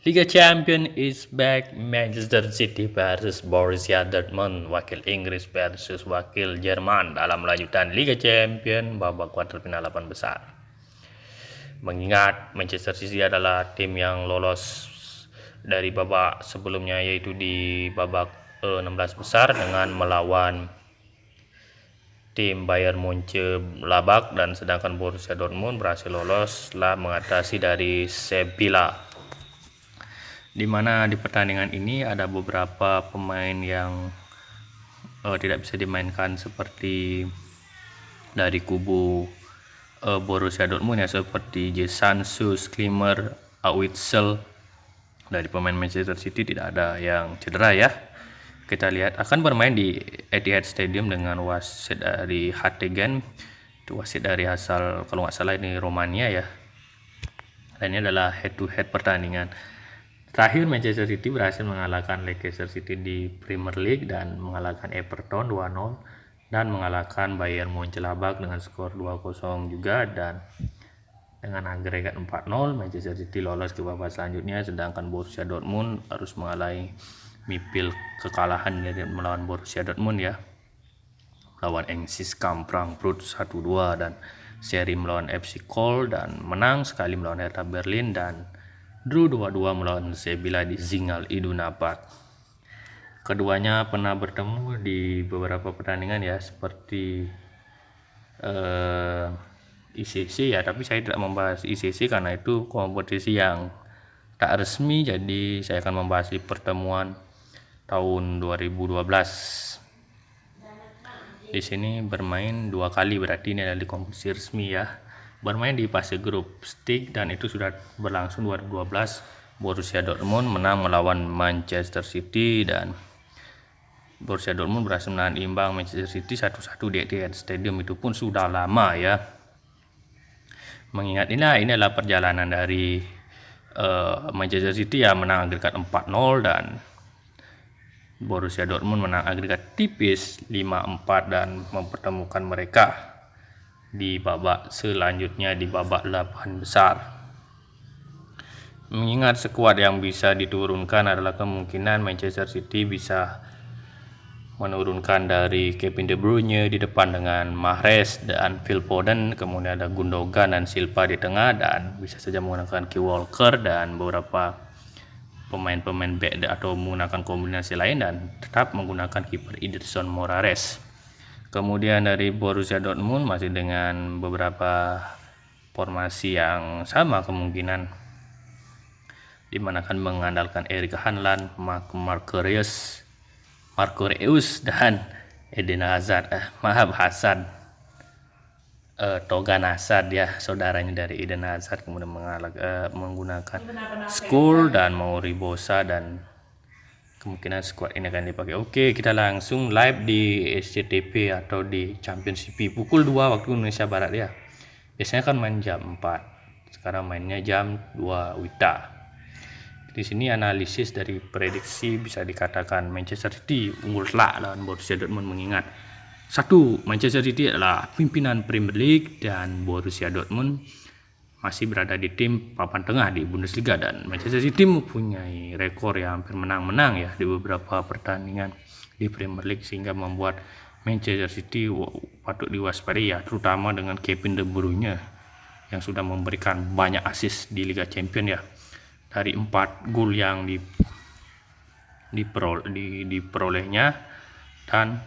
Liga Champion is back. Manchester City versus Borussia Dortmund, wakil Inggris versus wakil Jerman dalam lanjutan Liga Champion babak kuarter final 8 besar. Mengingat Manchester City adalah tim yang lolos dari babak sebelumnya, yaitu di babak 16 besar dengan melawan tim Bayern Mönchengladbach, dan sedangkan Borussia Dortmund berhasil lolos setelah mengatasi dari Sevilla. Di mana di pertandingan ini ada beberapa pemain yang tidak bisa dimainkan seperti dari kubu Borussia Dortmund ya, seperti Jason Klimer, Witsel. Dari pemain Manchester City tidak ada yang cedera ya. Kita lihat akan bermain di Etihad Stadium dengan wasit dari Hattingen, itu wasit dari asal kalau nggak salah ini Romania ya. Dan ini adalah head to head pertandingan. Terakhir Manchester City berhasil mengalahkan Leicester City di Premier League dan mengalahkan Everton 2-0 dan mengalahkan Bayern Mönchengladbach dengan skor 2-0 juga, dan dengan agregat 4-0 Manchester City lolos ke babak selanjutnya, sedangkan Borussia Dortmund harus mengalami mipil kekalahan dari melawan Borussia Dortmund ya, melawan Eintracht Frankfurt 1-2, dan seri melawan FC Köln, dan menang sekali melawan Hertha Berlin, dan draw 2-2 melawan Sevilla di Signal Iduna Park. Keduanya pernah bertemu di beberapa pertandingan ya, seperti ICC ya, tapi saya tidak membahas ICC karena itu kompetisi yang tak resmi, jadi saya akan membahas di pertemuan tahun 2012. Di sini bermain 2 kali, berarti ini adalah di kompetisi resmi ya. Bermain di fase grup stage, dan itu sudah berlangsung 2012. Borussia Dortmund menang melawan Manchester City, dan Borussia Dortmund berhasil menahan imbang Manchester City 1-1 di Etihad Stadium. Itu pun sudah lama ya. Mengingat ini adalah perjalanan dari Manchester City ya, menang agregat 4-0, dan Borussia Dortmund menang agregat tipis 5-4 dan mempertemukan mereka di babak selanjutnya di babak 8 besar. Mengingat skuad yang bisa diturunkan adalah kemungkinan Manchester City bisa menurunkan dari Kevin De Bruyne di depan dengan Mahrez dan Phil Foden, kemudian ada Gundogan dan Silva di tengah, dan bisa saja menggunakan Kyle Walker dan beberapa pemain-pemain back atau menggunakan kombinasi lain, dan tetap menggunakan kiper Ederson Moraes. Kemudian dari Borussia Dortmund masih dengan beberapa formasi yang sama kemungkinan, dimana akan mengandalkan Erik Haaland, Marquinhos, dan Eden Hazard. Thorgan Hazard ya, saudaranya dari Eden Hazard, kemudian menggunakan Scholes dan Mauri Bosa, dan kemungkinan squad ini akan dipakai. Oke, kita langsung live di SCTV atau di Championship pukul 2 waktu Indonesia Barat ya. Biasanya kan main jam 4, sekarang mainnya jam 2 WITA. Di sini analisis dari prediksi bisa dikatakan Manchester City unggul telak lawan Borussia Dortmund, mengingat 1. Manchester City adalah pimpinan Premier League, dan Borussia Dortmund masih berada di tim papan tengah di Bundesliga, dan Manchester City mempunyai rekor yang hampir menang-menang ya di beberapa pertandingan di Premier League, sehingga membuat Manchester City patut diwaspadai ya, terutama dengan Kevin De Bruyne yang sudah memberikan banyak assist di Liga Champions ya. Dari 4 gol yang diperolehnya, dan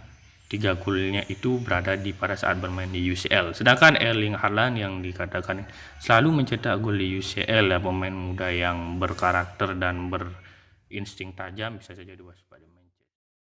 3 golnya itu berada pada saat bermain di UCL. Sedangkan Erling Haaland yang dikatakan selalu mencetak gol di UCL ya, pemain muda yang berkarakter dan berinsting tajam, bisa saja diwaspadai.